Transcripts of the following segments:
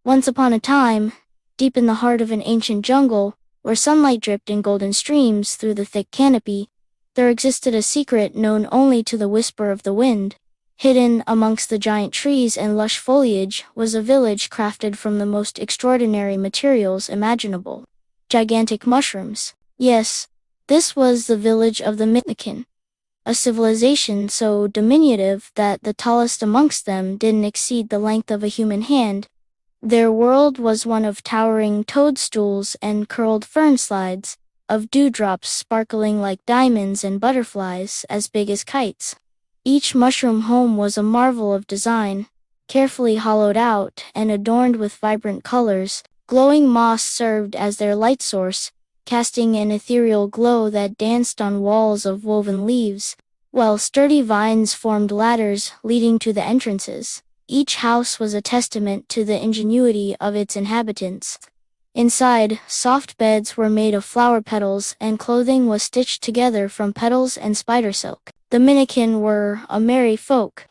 Once upon a time, deep in the heart of an ancient jungle, where sunlight dripped in golden streams through the thick canopy, there existed a secret known only to the whisper of the wind. Hidden amongst the giant trees and lush foliage was a village crafted from the most extraordinary materials imaginable. Gigantic mushrooms. Yes, this was the village of the Minikin, a civilization so diminutive that the tallest amongst them didn't exceed the length of a human hand. Their world was one of towering toadstools and curled fern slides, of dewdrops sparkling like diamonds and butterflies as big as kites. Each mushroom home was a marvel of design, carefully hollowed out and adorned with vibrant colors. Glowing moss served as their light source, casting an ethereal glow that danced on walls of woven leaves, while sturdy vines formed ladders leading to the entrances. Each house was a testament to the ingenuity of its inhabitants. Inside, soft beds were made of flower petals and clothing was stitched together from petals and spider silk. The Minikin were a merry folk.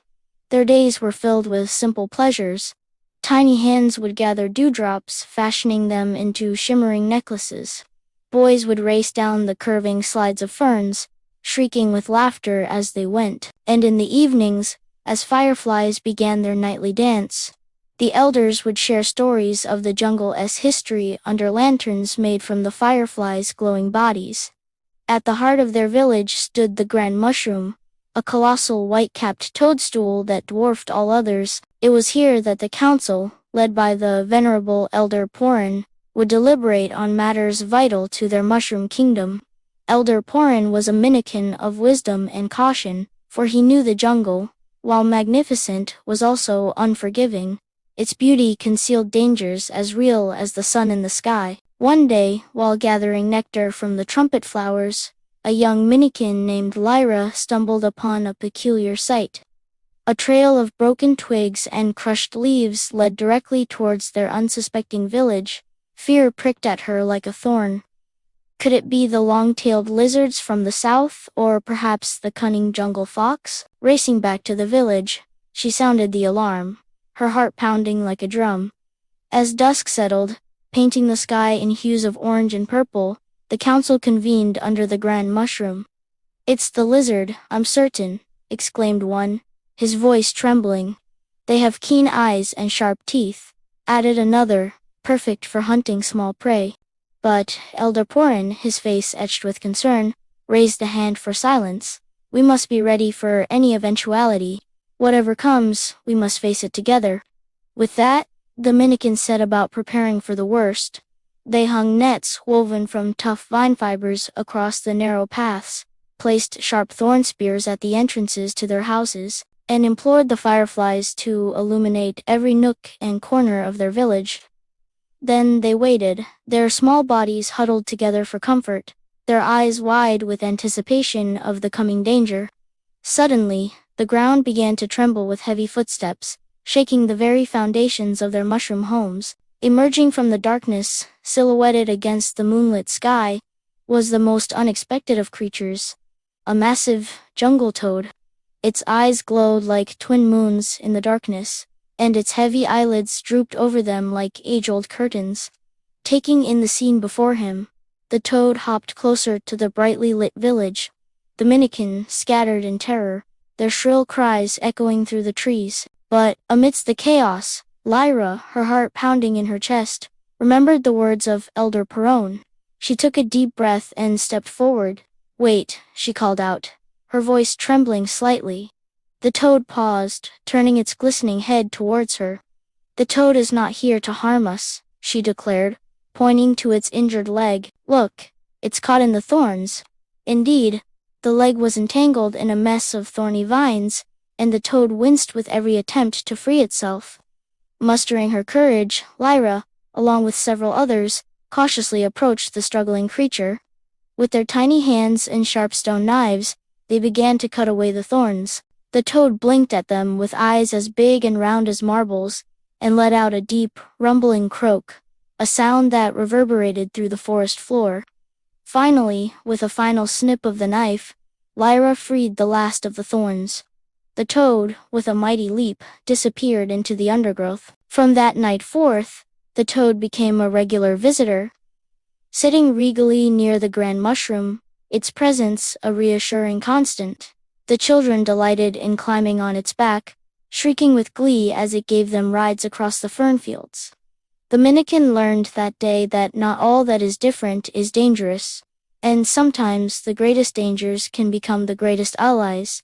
Their days were filled with simple pleasures. Tiny hands would gather dewdrops, fashioning them into shimmering necklaces. Boys would race down the curving slides of ferns, shrieking with laughter as they went. And in the evenings, as fireflies began their nightly dance, the elders would share stories of the jungle's history under lanterns made from the fireflies' glowing bodies. At the heart of their village stood the grand mushroom, a colossal white-capped toadstool that dwarfed all others. It was here that the council, led by the venerable Elder Porin, would deliberate on matters vital to their mushroom kingdom. Elder Porin was a Minikin of wisdom and caution, for he knew the jungle, while magnificent, was also unforgiving. Its beauty concealed dangers as real as the sun in the sky. One day, while gathering nectar from the trumpet flowers, a young Minikin named Lyra stumbled upon a peculiar sight. A trail of broken twigs and crushed leaves led directly towards their unsuspecting village. Fear pricked at her like a thorn. Could it be the long-tailed lizards from the south, or perhaps the cunning jungle fox? Racing back to the village, she sounded the alarm, her heart pounding like a drum. As dusk settled, painting the sky in hues of orange and purple, the council convened under the grand mushroom. "It's the lizard, I'm certain," exclaimed one, his voice trembling. "They have keen eyes and sharp teeth," added another, "perfect for hunting small prey." But Elder Porin, his face etched with concern, raised a hand for silence. "We must be ready for any eventuality. Whatever comes, we must face it together." With that, the Minikins set about preparing for the worst. They hung nets woven from tough vine fibers across the narrow paths, placed sharp thorn spears at the entrances to their houses, and implored the fireflies to illuminate every nook and corner of their village. Then they waited, their small bodies huddled together for comfort, their eyes wide with anticipation of the coming danger. Suddenly, the ground began to tremble with heavy footsteps, shaking the very foundations of their mushroom homes. Emerging from the darkness, silhouetted against the moonlit sky, was the most unexpected of creatures, a massive jungle toad. Its eyes glowed like twin moons in the darkness, and its heavy eyelids drooped over them like age-old curtains. Taking in the scene before him, the toad hopped closer to the brightly lit village. The Minikin scattered in terror, their shrill cries echoing through the trees. But, amidst the chaos, Lyra, her heart pounding in her chest, remembered the words of Elder Perron. She took a deep breath and stepped forward. "Wait," she called out, her voice trembling slightly. The toad paused, turning its glistening head towards her. "The toad is not here to harm us," she declared, pointing to its injured leg. "Look, it's caught in the thorns." Indeed, the leg was entangled in a mess of thorny vines, and the toad winced with every attempt to free itself. Mustering her courage, Lyra, along with several others, cautiously approached the struggling creature. With their tiny hands and sharp stone knives, they began to cut away the thorns. The toad blinked at them with eyes as big and round as marbles, and let out a deep, rumbling croak, a sound that reverberated through the forest floor. Finally, with a final snip of the knife, Lyra freed the last of the thorns. The toad, with a mighty leap, disappeared into the undergrowth. From that night forth, the toad became a regular visitor, sitting regally near the grand mushroom, its presence a reassuring constant. The children delighted in climbing on its back, shrieking with glee as it gave them rides across the fernfields. The Minikin learned that day that not all that is different is dangerous, and sometimes the greatest dangers can become the greatest allies.